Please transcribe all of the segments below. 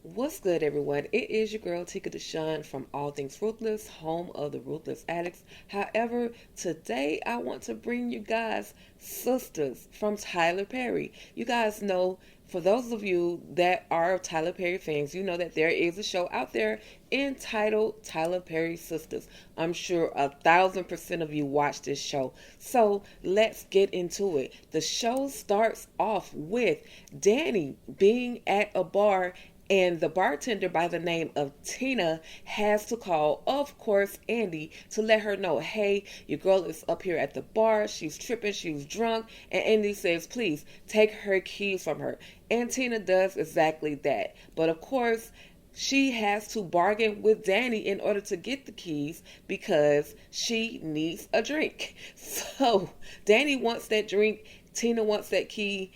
What's good, everyone? It is your girl Tika Deshawn from All Things Ruthless, home of the Ruthless Addicts. However, today I want to bring you guys Sistas from Tyler Perry. You guys know, for those of you that are Tyler Perry fans, you know that there is a show out there entitled Tyler Perry Sistas. I'm sure 1,000% of you watch this show. So let's get into it. The show starts off with Danny being at a bar, and the bartender by the name of Tina has to call, of course, Andy to let her know, hey, your girl is up here at the bar. She's tripping. She's drunk. And Andy says, please take her keys from her. And Tina does exactly that. But of course, she has to bargain with Danny in order to get the keys because she needs a drink. So Danny wants that drink. Tina wants that key.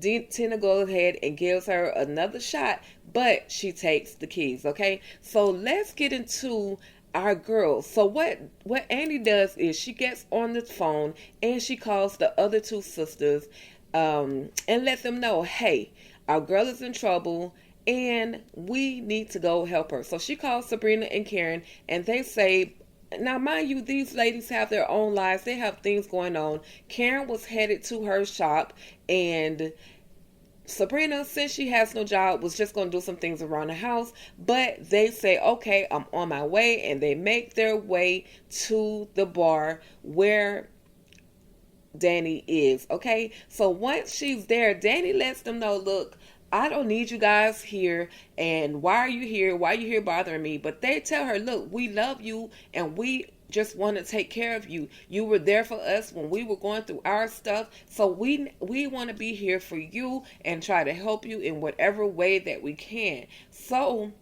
Tina goes ahead and gives her another shot, but she takes the keys. Okay, so let's get into our girls. So what Andy does is she gets on the phone and she calls the other two sisters, and let them know, hey, our girl is in trouble and we need to go help her. So she calls Sabrina and Karen, and they say, now, mind you, these ladies have their own lives. They have things going on. Karen was headed to her shop, and Sabrina, since she has no job, was just going to do some things around the house. But they say, okay, I'm on my way. And they make their way to the bar where Danny is. Okay, so once she's there, Danny lets them know, look, I don't need you guys here, and why are you here? Why are you here bothering me? But they tell her, look, we love you and we just want to take care of you. You were there for us when we were going through our stuff, so we want to be here for you and try to help you in whatever way that we can. So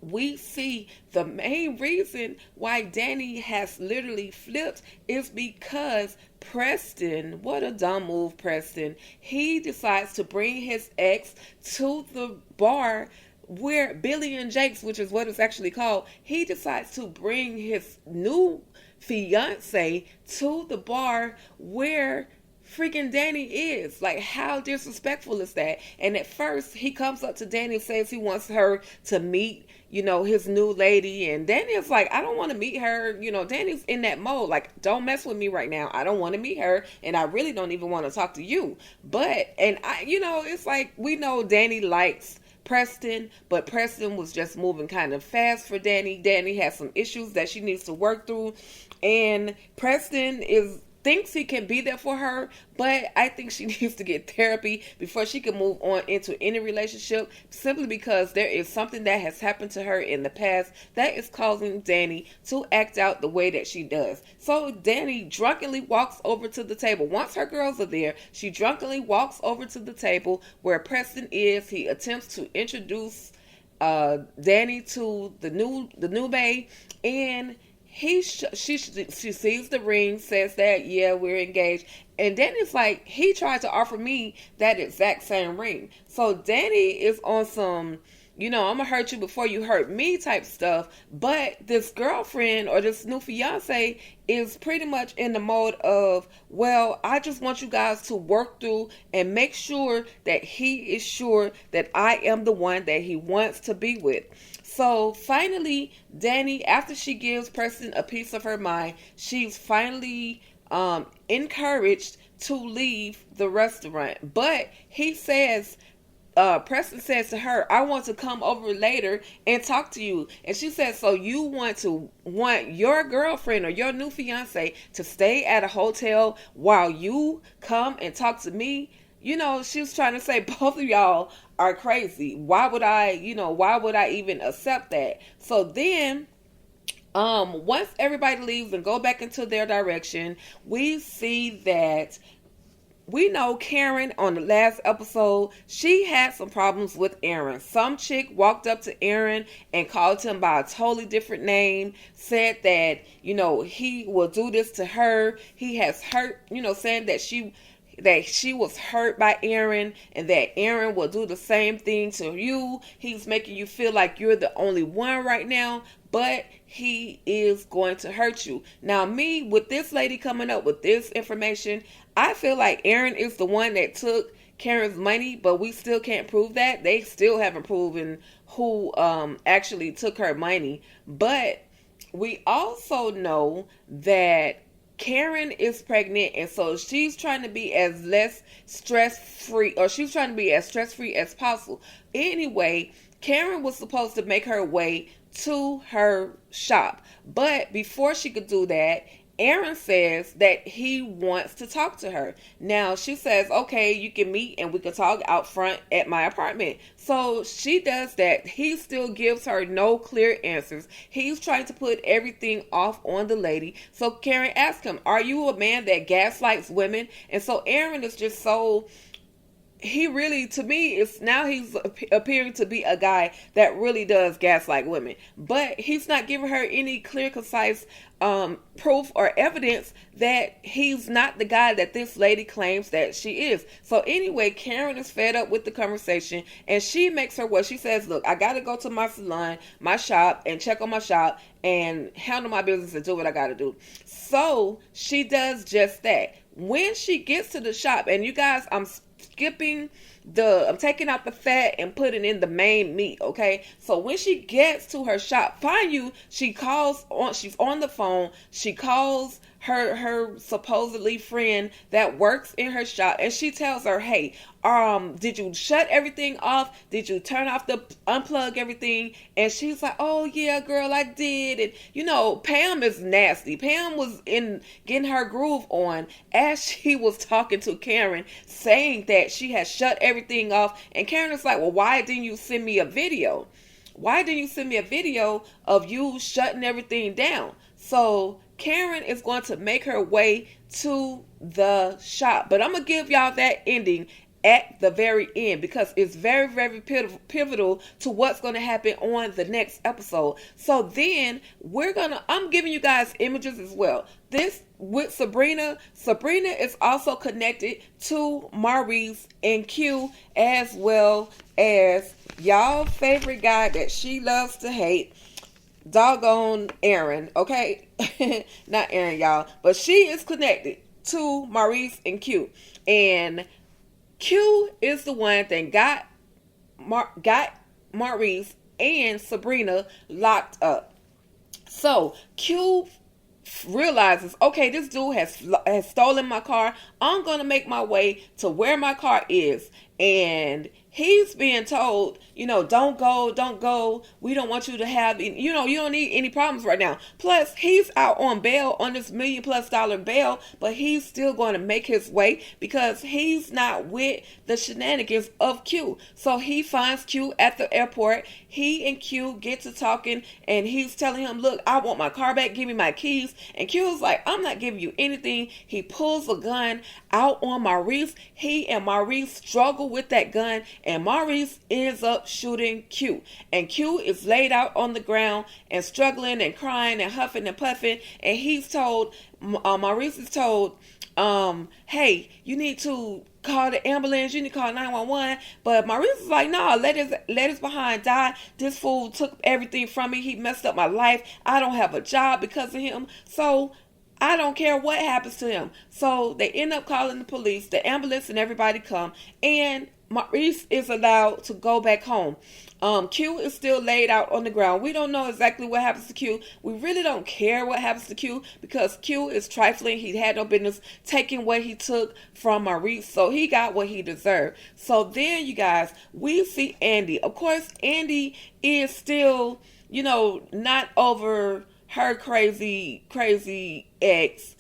we see the main reason why Danny has literally flipped is because Preston, what a dumb move, Preston. He decides to bring his ex to the bar where Billy and Jake's, which is what it's actually called, he decides to bring his new fiance to the bar where freaking Danny is. Like, how disrespectful is that? And at first, he comes up to Danny and says he wants her to meet, his new lady. And Danny is like, I don't want to meet her. Danny's in that mode. Like, don't mess with me right now. I don't want to meet her. And I really don't even want to talk to you. It's like, we know Danny likes Preston, but Preston was just moving kind of fast for Danny. Danny has some issues that she needs to work through. And Preston thinks he can be there for her, but I think she needs to get therapy before she can move on into any relationship, simply because there is something that has happened to her in the past that is causing Danny to act out the way that she does. So Danny drunkenly walks over to the table. Once her girls are there, she drunkenly walks over to the table where Preston is. He attempts to introduce Danny to the new bae, and she sees the ring, says that, yeah, we're engaged. And Danny's like, he tried to offer me that exact same ring. So Danny is on some, I'm going to hurt you before you hurt me type stuff. But this girlfriend or this new fiance is pretty much in the mode of, well, I just want you guys to work through and make sure that he is sure that I am the one that he wants to be with. So finally, Danny, after she gives Preston a piece of her mind, she's finally encouraged to leave the restaurant. But Preston says to her, I want to come over later and talk to you. And she says, so you want your girlfriend or your new fiance to stay at a hotel while you come and talk to me? She was trying to say both of y'all are crazy. Why would I even accept that? So then, once everybody leaves and go back into their direction, we see that we know Karen on the last episode, she had some problems with Aaron. Some chick walked up to Aaron and called him by a totally different name, said that, he will do this to her. He has hurt, saying that she was hurt by Aaron and that Aaron will do the same thing to you. He's making you feel like you're the only one right now, but he is going to hurt you. Now, me, with this lady coming up with this information, I feel like Aaron is the one that took Karen's money, but we still can't prove that. They still haven't proven who actually took her money. But we also know that Karen is pregnant, and so she's trying to be as less stress free, or she's trying to be as stress free as possible. Anyway, Karen was supposed to make her way to her shop, but before she could do that, Aaron says that he wants to talk to her. Now she says, okay, you can meet and we can talk out front at my apartment. So she does that. He still gives her no clear answers. He's trying to put everything off on the lady. So Karen asks him, are you a man that gaslights women? And so Aaron is just so, he really, to me, is now he's appearing to be a guy that really does gaslight women, but he's not giving her any clear, concise proof or evidence that he's not the guy that this lady claims that she is. So anyway, Karen is fed up with the conversation, and she makes her way. She says, look, I gotta go to my salon, my shop, and check on my shop and handle my business and do what I gotta do. So she does just that. When she gets to the shop, and you guys, I'm taking out the fat and putting in the main meat, okay? So when she gets to her shop, she's on the phone, she calls her supposedly friend that works in her shop, and she tells her, hey, did you shut everything off? Did you unplug everything? And she's like, oh yeah, girl, I did. And Pam is nasty. Pam was getting her groove on as she was talking to Karen, saying that she had shut everything off. And Karen is like, well, why didn't you send me a video? Why didn't you send me a video of you shutting everything down? So Karen is going to make her way to the shop. But I'm going to give y'all that ending at the very end, because it's very, very pivotal to what's going to happen on the next episode. So then I'm giving you guys images as well. This with Sabrina is also connected to Maurice and Q, as well as y'all favorite guy that she loves to hate, doggone Aaron. Okay, not Aaron, y'all, but she is connected to Maurice and Q, and Q is the one that got Maurice and Sabrina locked up. So Q realizes, okay, this dude has stolen my car. I'm gonna make my way to where my car is, and he's being told, don't go. We don't want you to have, you don't need any problems right now. Plus, he's out on bail, on this $1 million+ bail, but he's still going to make his way because he's not with the shenanigans of Q. So he finds Q at the airport. He and Q get to talking, and he's telling him, look, I want my car back. Give me my keys. And Q is like, I'm not giving you anything. He pulls a gun out on Maurice. He and Maurice struggle with that gun, and Maurice ends up shooting Q. And Q is laid out on the ground and struggling and crying and huffing and puffing. And Maurice is told, hey, you need to call the ambulance, you need to call 911. But Maurice is like, no, let his behind die. This fool took everything from me. He messed up my life. I don't have a job because of him. So I don't care what happens to him. So they end up calling the police, the ambulance, and everybody come. And Maurice is allowed to go back home. Q is still laid out on the ground. We don't know exactly what happens to Q. We really don't care what happens to Q because Q is trifling. He had no business taking what he took from Maurice, so he got what he deserved. So then, you guys, we see Andy. Of course, Andy is still, not over her crazy ex.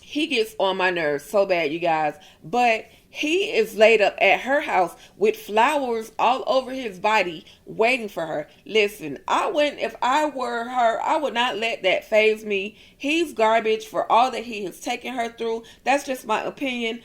He gets on my nerves so bad, you guys. But he is laid up at her house with flowers all over his body waiting for her. Listen, if I were her, I would not let that faze me. He's garbage for all that he has taken her through. That's just my opinion.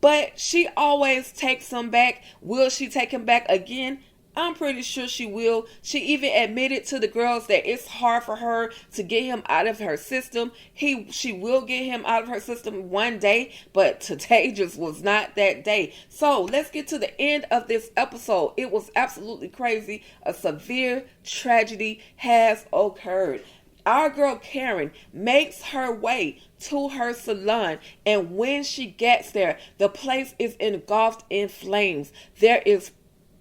But she always takes him back. Will she take him back again? I'm pretty sure she will. She even admitted to the girls that it's hard for her to get him out of her system. She will get him out of her system one day, but today just was not that day. So let's get to the end of this episode. It was absolutely crazy. A severe tragedy has occurred. Our girl Karen makes her way to her salon, and when she gets there, the place is engulfed in flames. There is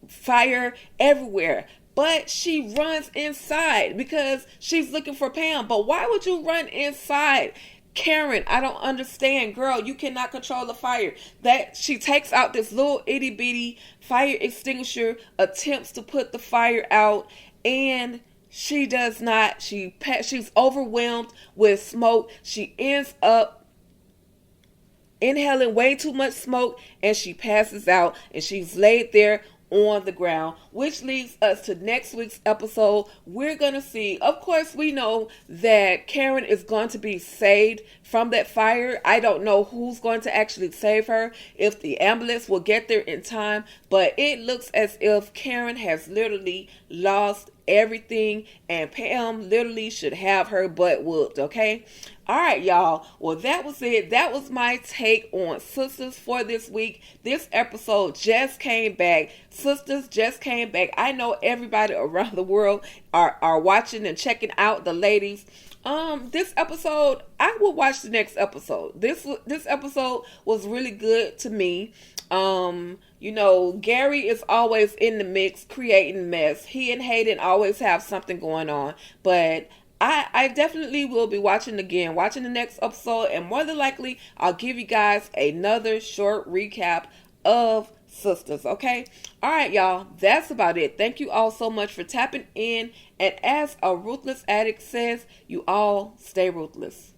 fire everywhere. But she runs inside because she's looking for Pam. But why would you run inside? Karen, I don't understand. Girl, you cannot control the fire. That she takes out this little itty bitty fire extinguisher, attempts to put the fire out, and she does not. She's overwhelmed with smoke. She ends up inhaling way too much smoke, and she passes out, and she's laid there on the ground, which leads us to next week's episode. We're going to see, of course, we know that Karen is going to be saved from that fire. I don't know who's going to actually save her, if the ambulance will get there in time, but it looks as if Karen has literally lost everything, and Pam literally should have her butt whooped, okay? All right, y'all. Well, that was it. That was my take on Sistas for this week. This episode just came back. Sistas just came back. I know everybody around the world are watching and checking out the ladies. This episode, I will watch the next episode. This episode was really good to me. You know, Gary is always in the mix, creating mess. He and Hayden always have something going on, but I definitely will be watching the next episode, and more than likely, I'll give you guys another short recap of Sistas, okay? All right, y'all, that's about it. Thank you all so much for tapping in, and as a Ruthless Addict says, you all stay ruthless.